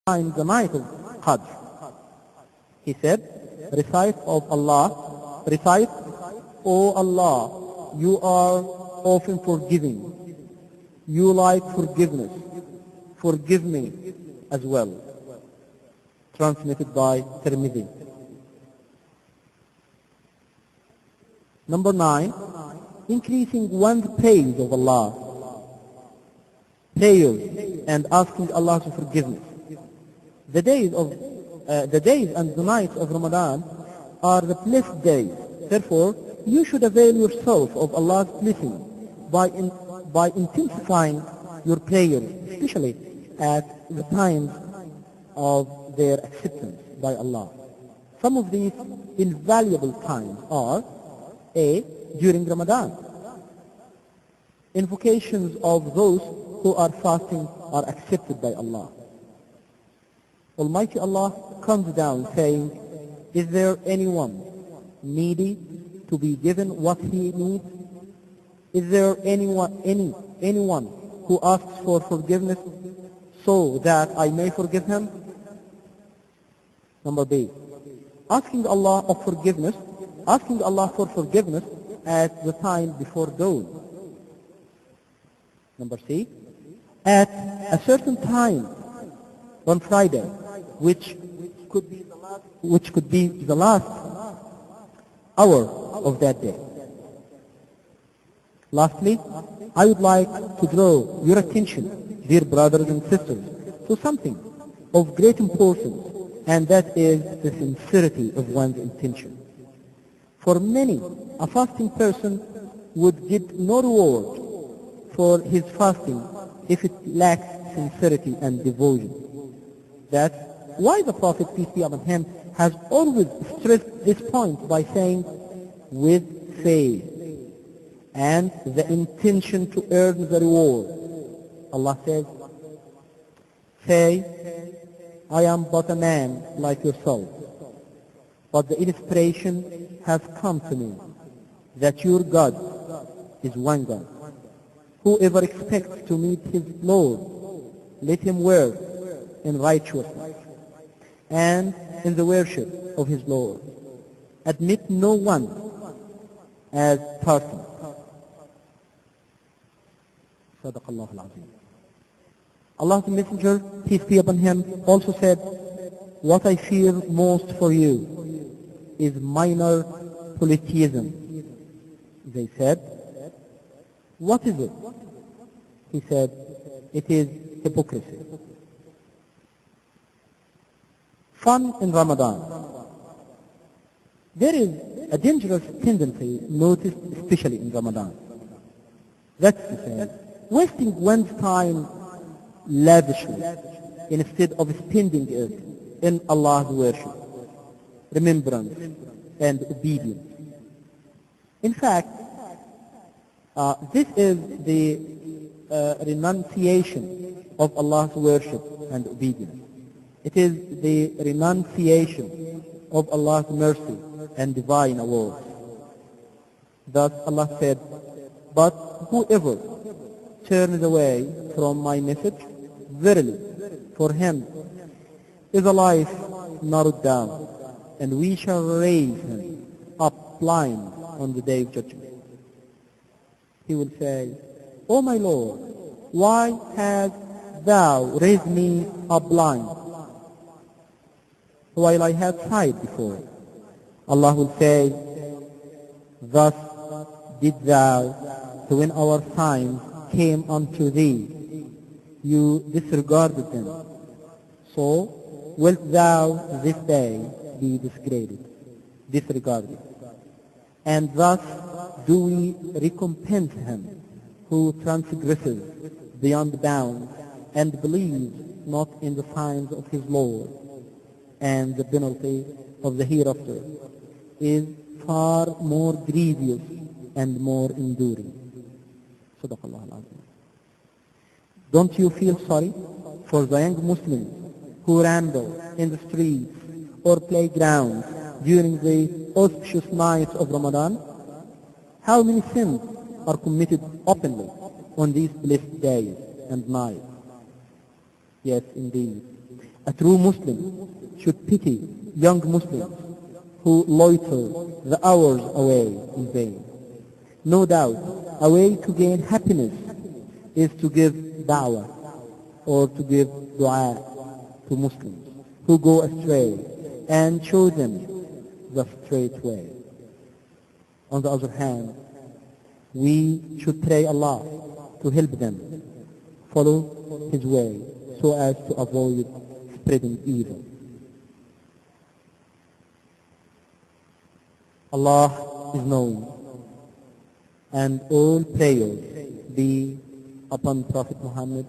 in the night of Qadr. He said, recite, O Allah, you are often forgiving. You like forgiveness. Forgive me as well. Transmitted by Tirmidhi. Number 9, increasing one's praise of Allah. Prayers and asking Allah for forgiveness. The days and the nights of Ramadan are the blessed days. Therefore, you should avail yourself of Allah's blessing by intensifying your prayers, especially at the times of their acceptance by Allah. Some of these invaluable times are: A. During Ramadan. Invocations of those who are fasting are accepted by Allah. Almighty Allah comes down saying, is there anyone needy to be given what he needs? Is there anyone who asks for forgiveness so that I may forgive him? Number B, asking Allah for forgiveness at the time before dawn. Number C, at a certain time on Friday, which could be the last hour of that day. Lastly, I would like to draw your attention, dear brothers and sisters, to something of great importance, and that is the sincerity of one's intention. For many, a fasting person would get no reward for his fasting if it lacks sincerity and devotion. That's why the Prophet, peace be upon him, has always stressed this point by saying, with faith and the intention to earn the reward. Allah says, say, I am but a man like yourself, but the inspiration has come to me that your God is one God. Whoever expects to meet his Lord, let him work in righteousness and in the worship of his Lord. Admit no one as person. Sadaqallahu al-Azim. Allah's Messenger, peace be upon him, also said, what I fear most for you is minor polytheism. They said, what is it? He said, it is hypocrisy. Fun in Ramadan. There is a dangerous tendency noticed especially in Ramadan. That's to say, wasting one's time lavishly instead of spending it in Allah's worship, remembrance, and obedience. In fact, this is the renunciation of Allah's worship and obedience. It is the renunciation of Allah's mercy and divine awards. Thus Allah said, but whoever turns away from my message, verily, for him is a life narrowed down, and we shall raise him up blind on the day of judgment. He will say, O my Lord, why hast thou raised me up blind, while I had sight before? Allah will say, thus did thou, when our signs came unto thee, you disregarded them. So wilt thou this day be disregarded. And thus do we recompense him who transgresses beyond bounds and believes not in the signs of his Lord. And the penalty of the hereafter is far more grievous and more enduring. Sadaqallahu al-Azim. Don't you feel sorry for the young Muslims who ramble in the streets or playgrounds during the auspicious nights of Ramadan? How many sins are committed openly on these blessed days and nights? Yes, indeed. A true Muslim should pity young Muslims who loiter the hours away in vain. No doubt, a way to gain happiness is to give da'wah or to give dua to Muslims who go astray and show them the straight way. On the other hand, we should pray Allah to help them follow His way so as to avoid spreading evil. Allah is known, and all prayers be upon Prophet Muhammad